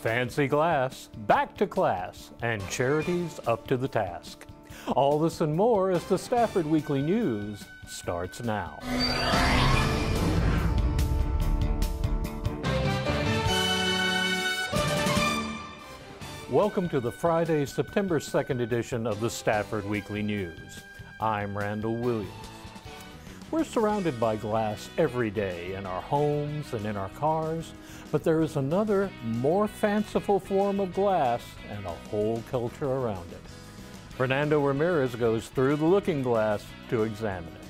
Fancy glass, back to class, and charities up to the task. All this and more as the Stafford Weekly News starts now. Welcome to the Friday, September 2nd edition of the Stafford Weekly News. I'm Randall Williams. We're surrounded by glass every day in our homes and in our cars, but there is another, more fanciful form of glass and a whole culture around it. Fernando Ramirez goes through the looking glass to examine it.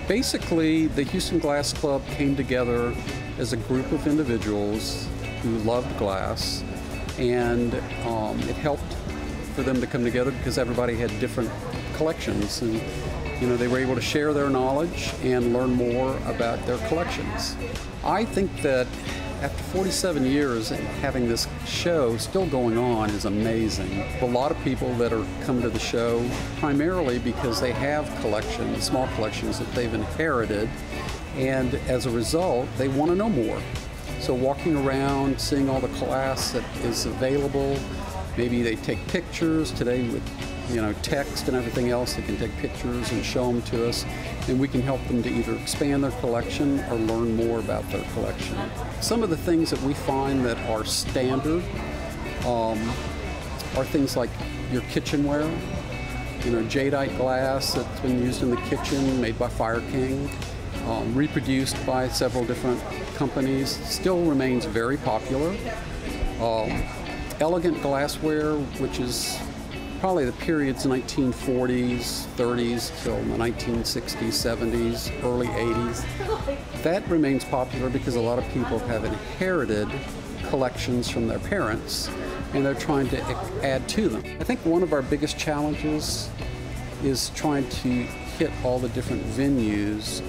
Basically, the Houston Glass Club came together as a group of individuals who loved glass, and it helped for them to come together because everybody had different collections, and they were able to share their knowledge and learn more about their collections. I think that after 47 years and having this show still going on is amazing. A lot of people that are coming to the show primarily because they have collections, small collections that they've inherited, and as a result, they want to know more. So walking around, seeing all the glass that is available, maybe they take pictures. Today with text and everything else, they can take pictures and show them to us, and we can help them to either expand their collection or learn more about their collection. Some of the things that we find that are standard are things like your kitchenware, jadeite glass that's been used in the kitchen, made by Fire King, reproduced by several different companies, still remains very popular. Elegant glassware, which is probably the periods 1940s, 30s, till the 1960s, 70s, early 80s. That remains popular because a lot of people have inherited collections from their parents, and they're trying to add to them. I think one of our biggest challenges is trying to hit all the different venues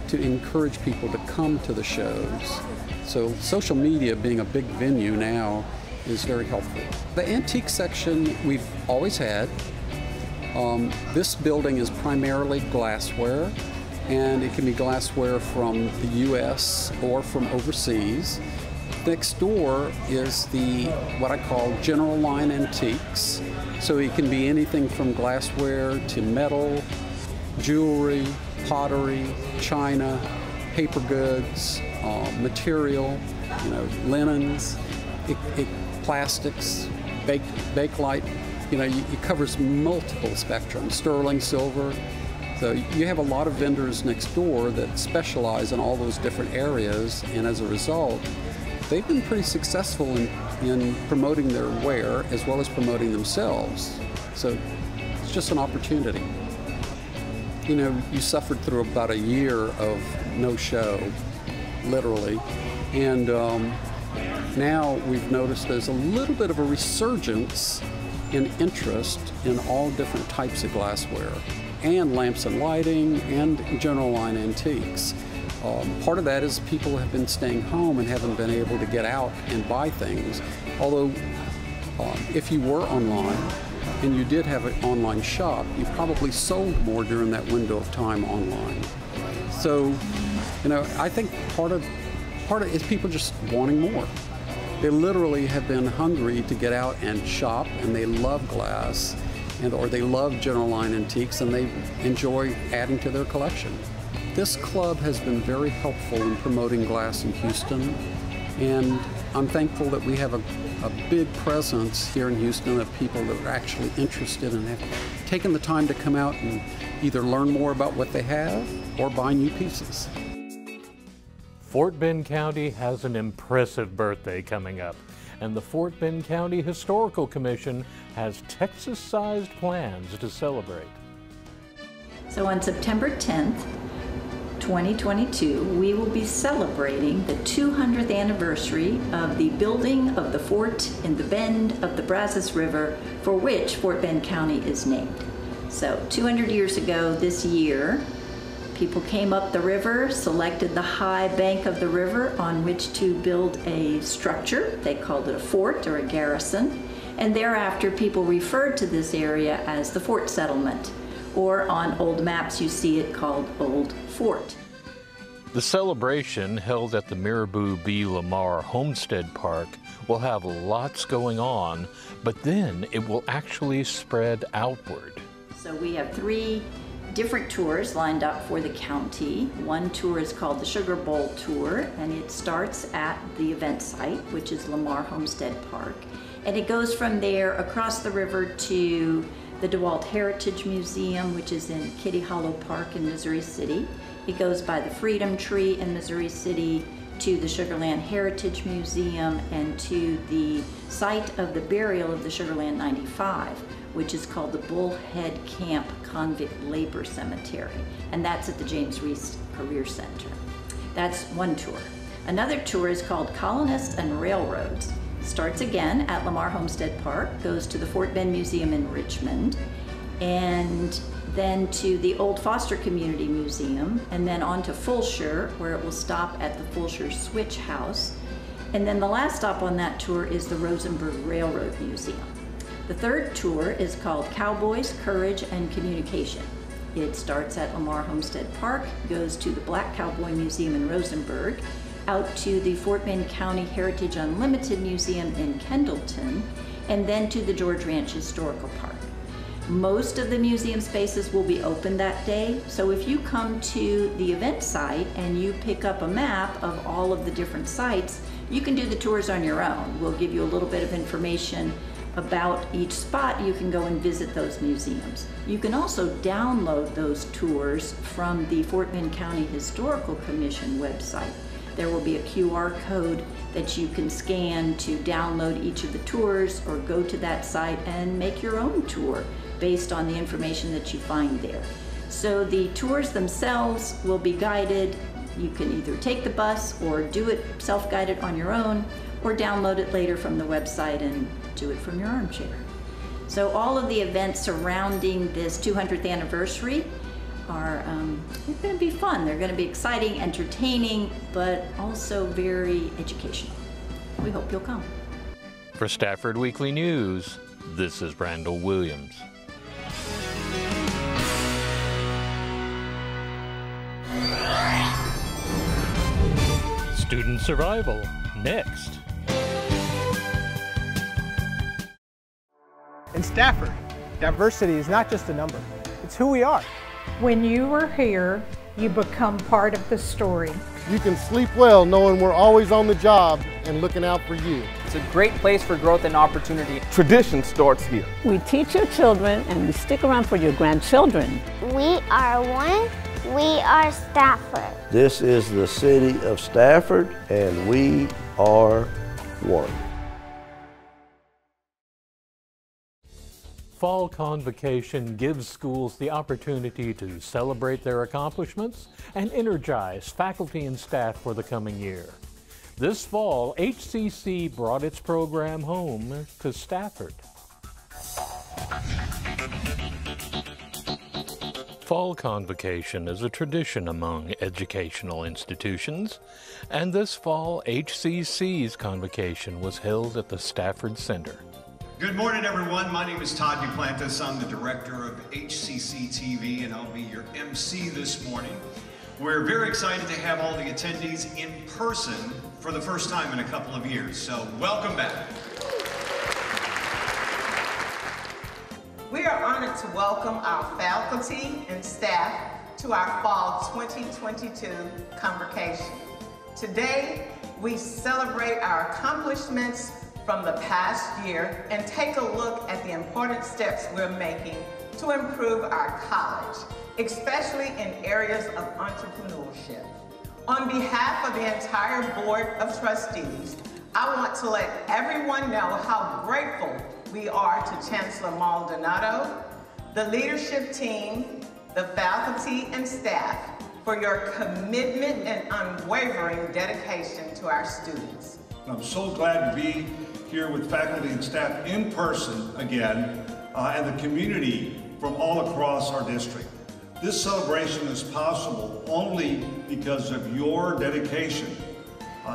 to encourage people to come to the shows. So social media being a big venue now is very helpful. The antique section we've always had. This building is primarily glassware, and it can be glassware from the U.S. or from overseas. Next door is what I call general line antiques. So it can be anything from glassware to metal, jewelry, pottery, china, paper goods, material, linens, plastics, bakelite. It covers multiple spectrums, sterling silver. So you have a lot of vendors next door that specialize in all those different areas, and as a result, they've been pretty successful in promoting their ware as well as promoting themselves. So it's just an opportunity. You suffered through about a year of no show, literally, and now we've noticed there's a little bit of a resurgence in interest in all different types of glassware, and lamps and lighting, and general line antiques. Part of that is people have been staying home and haven't been able to get out and buy things. Although, if you were online and you did have an online shop, you probably sold more during that window of time online. So, I think part of it is people just wanting more. They literally have been hungry to get out and shop, and they love glass, or they love general line antiques, and they enjoy adding to their collection. This club has been very helpful in promoting glass in Houston, and I'm thankful that we have a big presence here in Houston of people that are actually interested and have taken the time to come out and either learn more about what they have or buy new pieces. Fort Bend County has an impressive birthday coming up, and the Fort Bend County Historical Commission has Texas-sized plans to celebrate. So on September 10th, 2022, we will be celebrating the 200th anniversary of the building of the fort in the bend of the Brazos River, for which Fort Bend County is named. So 200 years ago this year, people came up the river, selected the high bank of the river on which to build a structure. They called it a fort or a garrison, and thereafter people referred to this area as the Fort Settlement, or on old maps you see it called Old Fort. The celebration, held at the Marabou B. Lamar Homestead Park, will have lots going on, but then it will actually spread outward. So we have 3 different tours lined up for the county. One tour is called the Sugar Bowl Tour, and it starts at the event site, which is Lamar Homestead Park. And it goes from there across the river to the DeWalt Heritage Museum, which is in Kitty Hollow Park in Missouri City. It goes by the Freedom Tree in Missouri City to the Sugarland Heritage Museum and to the site of the burial of the Sugarland 95, which is called the Bullhead Camp Convict Labor Cemetery, and that's at the James Reese Career Center. That's one tour. Another tour is called Colonists and Railroads. Starts again at Lamar Homestead Park, goes to the Fort Bend Museum in Richmond, and then to the Old Foster Community Museum, and then on to Fulshire, where it will stop at the Fulshire Switch House. And then the last stop on that tour is the Rosenberg Railroad Museum. The third tour is called Cowboys, Courage, and Communication. It starts at Lamar Homestead Park, goes to the Black Cowboy Museum in Rosenberg, out to the Fort Bend County Heritage Unlimited Museum in Kendallton, and then to the George Ranch Historical Park. Most of the museum spaces will be open that day, so if you come to the event site and you pick up a map of all of the different sites, you can do the tours on your own. We'll give you a little bit of information about each spot. You can go and visit those museums. You can also download those tours from the Fort Bend County Historical Commission website. There will be a QR code that you can scan to download each of the tours, or go to that site and make your own tour based on the information that you find there. So the tours themselves will be guided. You can either take the bus or do it self-guided on your own, or download it later from the website and do it from your armchair. So all of the events surrounding this 200th anniversary are going to be fun. They're going to be exciting, entertaining, but also very educational. We hope you'll come. For Stafford Weekly News, this is Randall Williams. Student survival, next. In Stafford, diversity is not just a number, it's who we are. When you are here, you become part of the story. You can sleep well knowing we're always on the job and looking out for you. It's a great place for growth and opportunity. Tradition starts here. We teach your children and we stick around for your grandchildren. We are one. We are Stafford. This is the city of Stafford, and we are one. Fall Convocation gives schools the opportunity to celebrate their accomplishments and energize faculty and staff for the coming year. This fall, HCC brought its program home to Stafford. Fall Convocation is a tradition among educational institutions, and this fall, HCC's Convocation was held at the Stafford Center. Good morning, everyone. My name is Todd Duplantis. I'm the director of HCC TV, and I'll be your MC this morning. We're very excited to have all the attendees in person for the first time in a couple of years, so welcome back. We are honored to welcome our faculty and staff to our Fall 2022 Convocation. Today, we celebrate our accomplishments from the past year and take a look at the important steps we're making to improve our college, especially in areas of entrepreneurship. On behalf of the entire Board of Trustees, I want to let everyone know how grateful we are to Chancellor Maldonado, the leadership team, the faculty and staff for your commitment and unwavering dedication to our students. I'm so glad to be here with faculty and staff in person again, and the community from all across our district. This celebration is possible only because of your dedication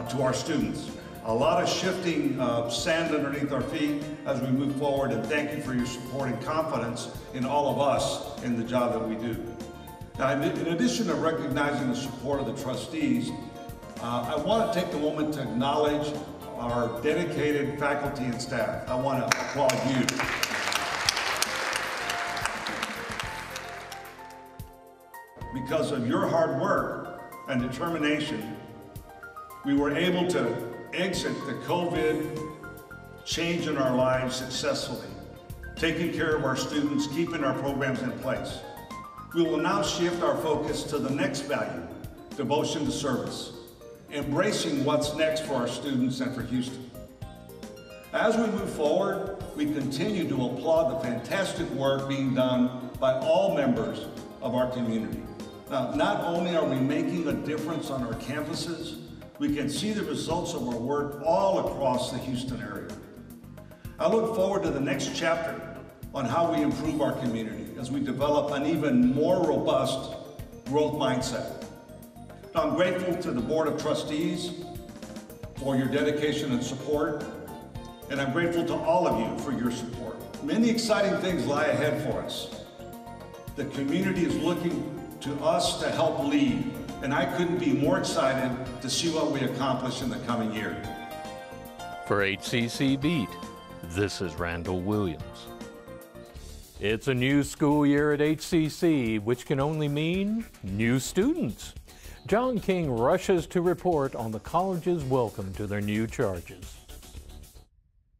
to our students. A lot of shifting sand underneath our feet as we move forward, and thank you for your support and confidence in all of us in the job that we do. Now, in addition to recognizing the support of the trustees, I want to take a moment to acknowledge our dedicated faculty and staff. I want to applaud you. Because of your hard work and determination, we were able to exit the COVID change in our lives successfully, taking care of our students, keeping our programs in place. We will now shift our focus to the next value, devotion to service, embracing what's next for our students and for Houston. As we move forward, we continue to applaud the fantastic work being done by all members of our community. Now, not only are we making a difference on our campuses, we can see the results of our work all across the Houston area. I look forward to the next chapter on how we improve our community as we develop an even more robust growth mindset. Now, I'm grateful to the Board of Trustees for your dedication and support, and I'm grateful to all of you for your support. Many exciting things lie ahead for us. The community is looking to us to help lead, and I couldn't be more excited to see what we accomplish in the coming year. For HCC Beat, this is Randall Williams. It's a new school year at HCC, which can only mean new students. John King rushes to report on the college's welcome to their new charges.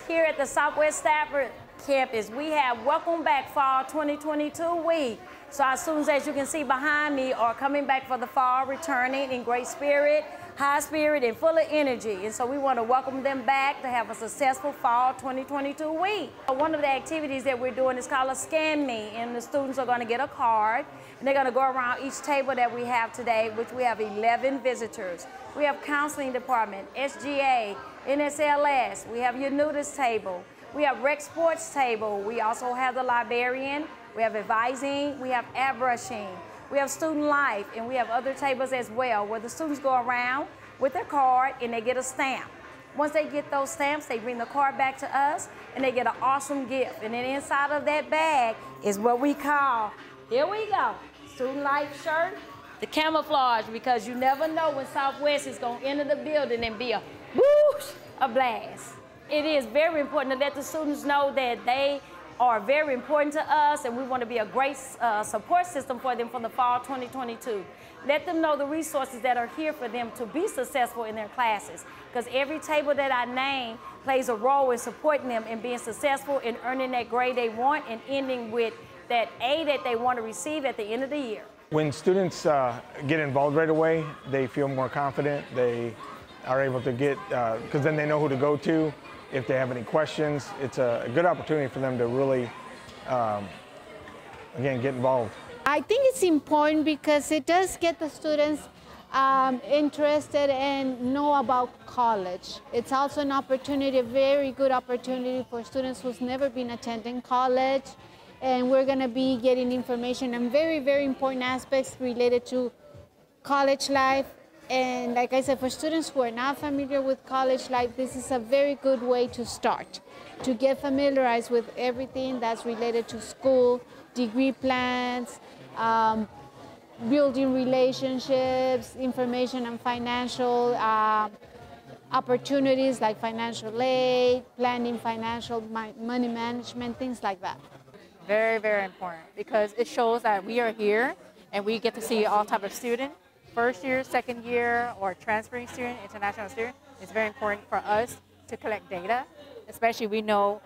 Here at the Southwest Stafford campus, we have Welcome Back Fall 2022 week. So our students, as you can see behind me, are coming back for the fall, returning in great spirit, high spirit, and full of energy. And so we want to welcome them back to have a successful fall 2022 week. One of the activities that we're doing is called a Scan Me, and the students are going to get a card, and they're going to go around each table that we have today, which we have 11 visitors. We have counseling department, SGA, NSLS, we have your nudist table, we have rec sports table, we also have the librarian, we have advising, we have air brushing, we have student life, and we have other tables as well where the students go around with their card and they get a stamp. Once they get those stamps, they bring the card back to us and they get an awesome gift. And then inside of that bag is what we call, here we go, student life shirt, the camouflage, because you never know when Southwest is going to enter the building and be a whoosh, a blast. It is very important to let the students know that they are very important to us, and we want to be a great support system for them for the fall 2022. Let them know the resources that are here for them to be successful in their classes, because every table that I name plays a role in supporting them in being successful in earning that grade they want and ending with that A that they want to receive at the end of the year. When students get involved right away, they feel more confident. They are able to get, because then they know who to go to. If they have any questions, it's a good opportunity for them to really, again, get involved. I think it's important because it does get the students interested and know about college. It's also an opportunity, a very good opportunity for students who's never been attending college. And we're going to be getting information on very, very important aspects related to college life. And like I said, for students who are not familiar with college life, this is a very good way to start, to get familiarized with everything that's related to school, degree plans, building relationships, information on financial opportunities like financial aid, planning financial money management, things like that. Very, very important because it shows that we are here and we get to see all types of students. First year, second year, or transferring student, international student, it's very important for us to collect data. Especially we know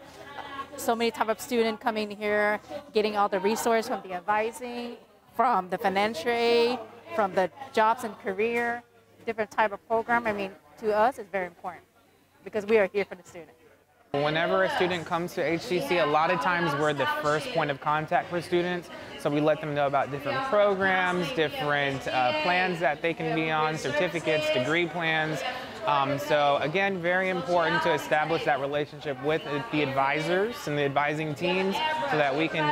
so many types of students coming here, getting all the resources from the advising, from the financial aid, from the jobs and career, different type of program. I mean, to us, it's very important because we are here for the student. Whenever a student comes to HCC, a lot of times we're the first point of contact for students. So we let them know about different programs, different plans that they can be on, certificates, degree plans. So again, very important to establish that relationship with the advisors and the advising teams so that we can,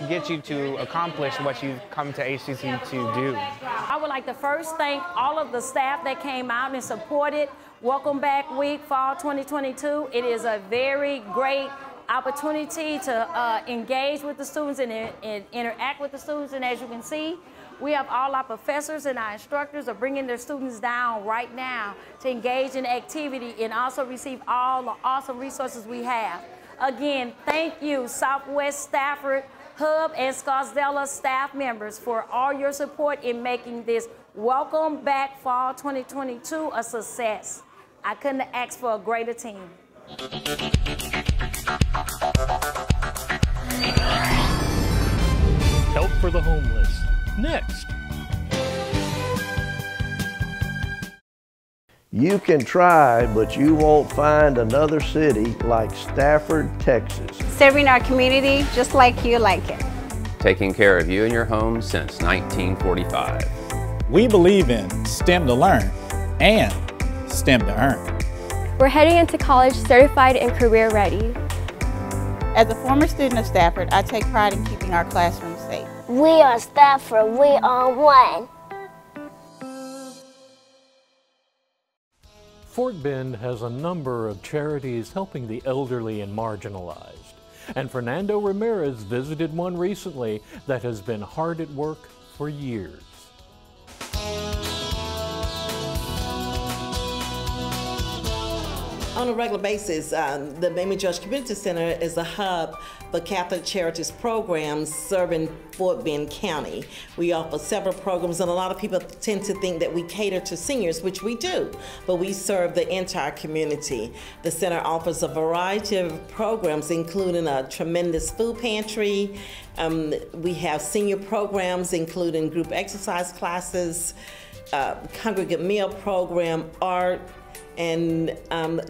get you to accomplish what you've come to HCC to do. I would like to first thank all of the staff that came out and supported Welcome Back Week Fall 2022. It is a very great opportunity to engage with the students and interact with the students. And as you can see, we have all our professors and our instructors are bringing their students down right now to engage in activity and also receive all the awesome resources we have. Again, thank you, Southwest Stafford Hub and Scottsdale staff members, for all your support in making this Welcome Back Fall 2022 a success. I couldn't have asked for a greater team. Help for the homeless. Next. You can try, but you won't find another city like Stafford, Texas. Serving our community just like you like it. Taking care of you and your home since 1945. We believe in STEM to learn and STEM to earn. We're heading into college certified and career ready. As a former student of Stafford, I take pride in keeping our classrooms safe. We are Stafford, we are one. Fort Bend has a number of charities helping the elderly and marginalized. And Fernando Ramirez visited one recently that has been hard at work for years. On a regular basis, the Mamie George Community Center is a hub for Catholic Charities programs serving Fort Bend County. We offer several programs, and a lot of people tend to think that we cater to seniors, which we do, but we serve the entire community. The center offers a variety of programs, including a tremendous food pantry. We have senior programs, including group exercise classes, congregate meal program, art, and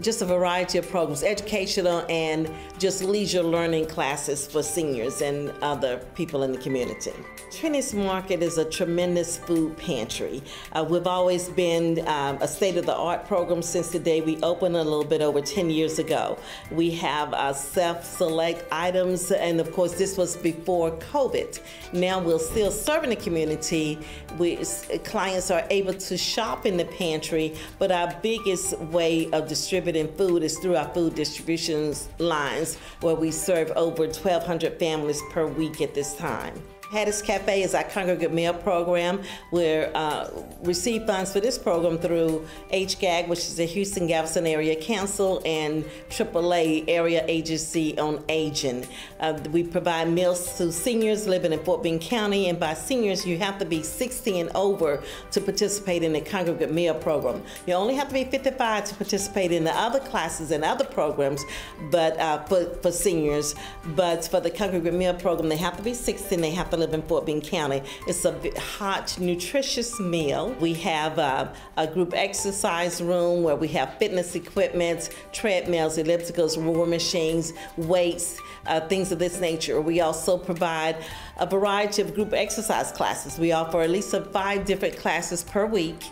just a variety of programs, educational and just leisure learning classes for seniors and other people in the community. Trinity's Market is a tremendous food pantry. We've always been a state-of-the-art program since the day we opened a little bit over 10 years ago. We have self-select items, and of course this was before COVID. Now we're still serving the community. Clients are able to shop in the pantry, but our biggest way of distributing food is through our food distribution lines, where we serve over 1,200 families per week at this time. Hattie's Cafe is our congregate meal program. We receive funds for this program through HGAG, which is the Houston Galveston Area Council, and AAA, Area Agency on Aging. We provide meals to seniors living in Fort Bend County, and by seniors, you have to be 60 and over to participate in the congregate meal program. You only have to be 55 to participate in the other classes and other programs, but for seniors. But for the congregate meal program, they have to be 60 and they have to live in Fort Bend County. It's a hot, nutritious meal. We have a group exercise room where we have fitness equipment, treadmills, ellipticals, rower machines, weights, things of this nature. We also provide a variety of group exercise classes. We offer at least 5 different classes per week.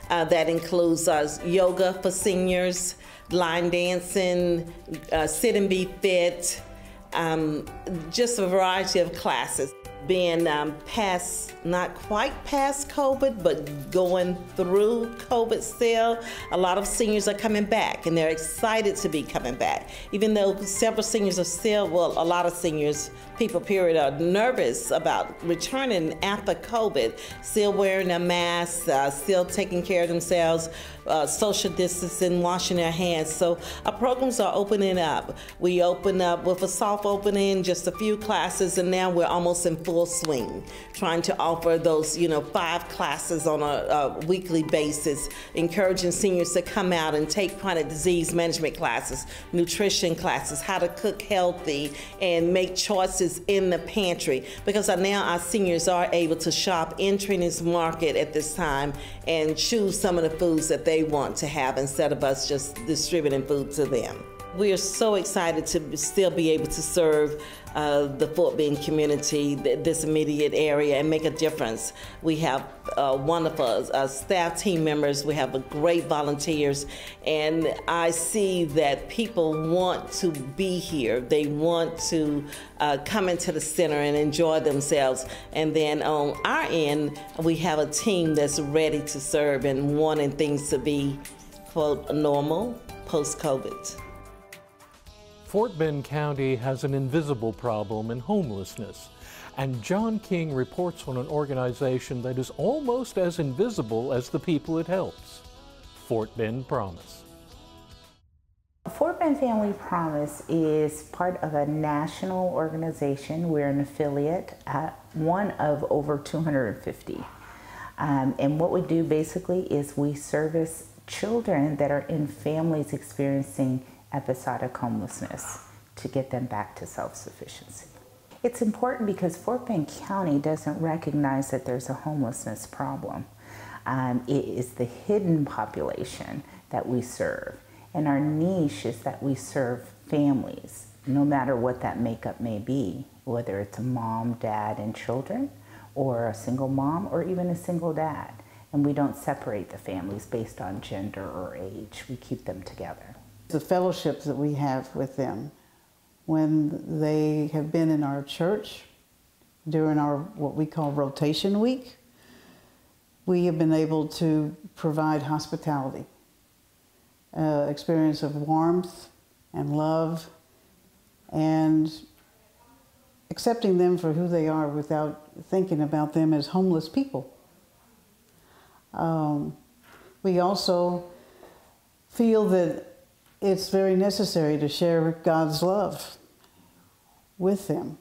That includes yoga for seniors, line dancing, sit and be fit, just a variety of classes. Being not quite past COVID, but going through COVID still, a lot of seniors are coming back, and they're excited to be coming back. Even though several seniors are still, well, a lot of seniors, people period, are nervous about returning after COVID, still wearing their masks, still taking care of themselves, social distancing, washing their hands. So our programs are opening up. We open up with a soft opening, just a few classes, and now we're almost in full swing, trying to offer those 5 classes on a weekly basis, encouraging seniors to come out and take chronic disease management classes, nutrition classes, how to cook healthy, and make choices in the pantry, because now our seniors are able to shop in Trinity's Market at this time and choose some of the foods that they want to have instead of us just distributing food to them. We are so excited to still be able to serve the Fort Bend community, this immediate area, and make a difference. We have wonderful staff team members. We have great volunteers, and I see that people want to be here. They want to come into the center and enjoy themselves. And then on our end, we have a team that's ready to serve and wanting things to be, quote, normal post-COVID. Fort Bend County has an invisible problem in homelessness, and John King reports on an organization that is almost as invisible as the people it helps. Fort Bend Promise. Fort Bend Family Promise is part of a national organization. We're an affiliate, one of over 250. And what we do basically is we service children that are in families experiencing episodic homelessness to get them back to self-sufficiency. It's important because Fort Bend County doesn't recognize that there's a homelessness problem. It is the hidden population that we serve. And our niche is that we serve families, no matter what that makeup may be, whether it's a mom, dad, and children, or a single mom, or even a single dad. And we don't separate the families based on gender or age. We keep them together. The fellowships that we have with them, when they have been in our church during our what we call rotation week, we have been able to provide hospitality, experience of warmth and love, and accepting them for who they are without thinking about them as homeless people. We also feel that it's very necessary to share God's love with them.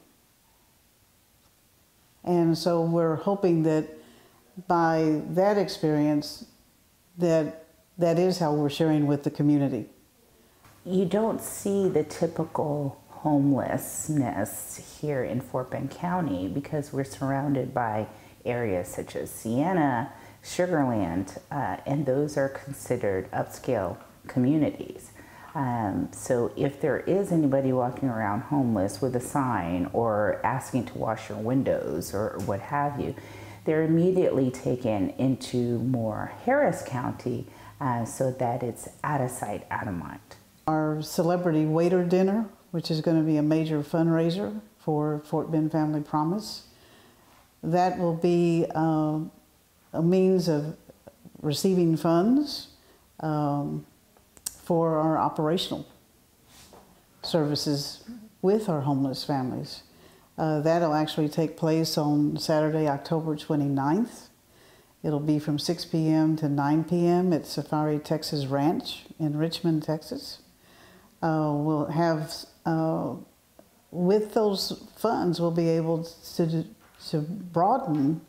And so we're hoping that by that experience, that is how we're sharing with the community. You don't see the typical homelessness here in Fort Bend County because we're surrounded by areas such as Sienna, Sugar Land, and those are considered upscale communities. So if there is anybody walking around homeless with a sign or asking to wash your windows or what have you, they're immediately taken into more Harris County so that it's out of sight, out of mind. Our celebrity waiter dinner, which is going to be a major fundraiser for Fort Bend Family Promise, that will be a means of receiving funds for our operational services with our homeless families. That'll actually take place on Saturday, October 29th. It'll be from 6 p.m. to 9 p.m. at Safari Texas Ranch in Richmond, Texas. We'll have, with those funds, we'll be able to broaden,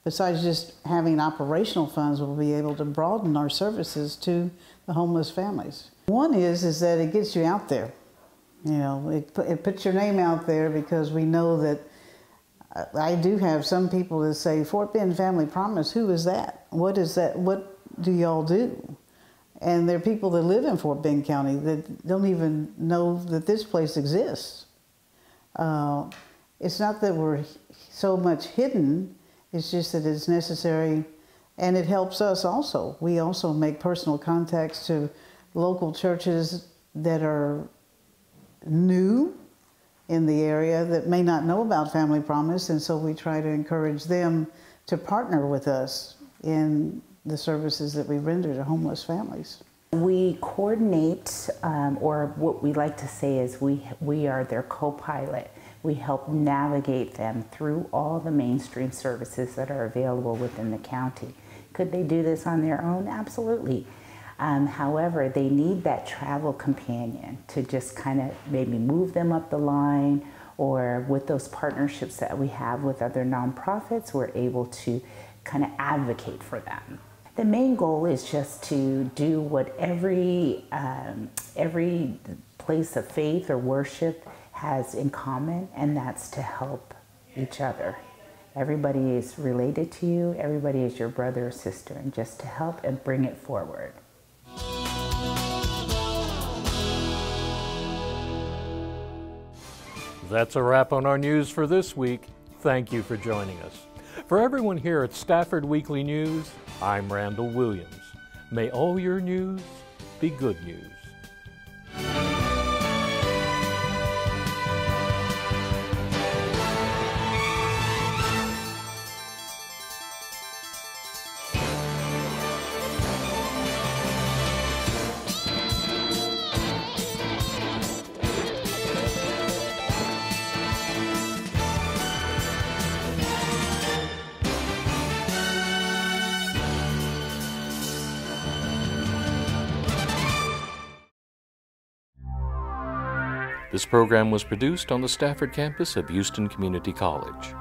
besides just having operational funds, we'll be able to broaden our services to the homeless families. One is that it gets you out there. You know, it puts your name out there because we know that I do have some people that say, Fort Bend Family Promise, who is that? What is that? What do y'all do? And there are people that live in Fort Bend County that don't even know that this place exists. It's not that we're so much hidden, it's just that it's necessary, and it helps us also. We also make personal contacts to local churches that are new in the area that may not know about Family Promise, and so we try to encourage them to partner with us in the services that we render to homeless families. We coordinate, or what we like to say is we are their co-pilot. We help navigate them through all the mainstream services that are available within the county. Could they do this on their own? Absolutely. However, they need that travel companion to just kind of maybe move them up the line, or with those partnerships that we have with other nonprofits, we're able to kind of advocate for them. The main goal is just to do what every place of faith or worship has in common, and that's to help each other. Everybody is related to you, everybody is your brother or sister, and just to help and bring it forward. That's a wrap on our news for this week. Thank you for joining us. For everyone here at Stafford Weekly News, I'm Randall Williams. May all your news be good news. This program was produced on the Stafford campus of Houston Community College.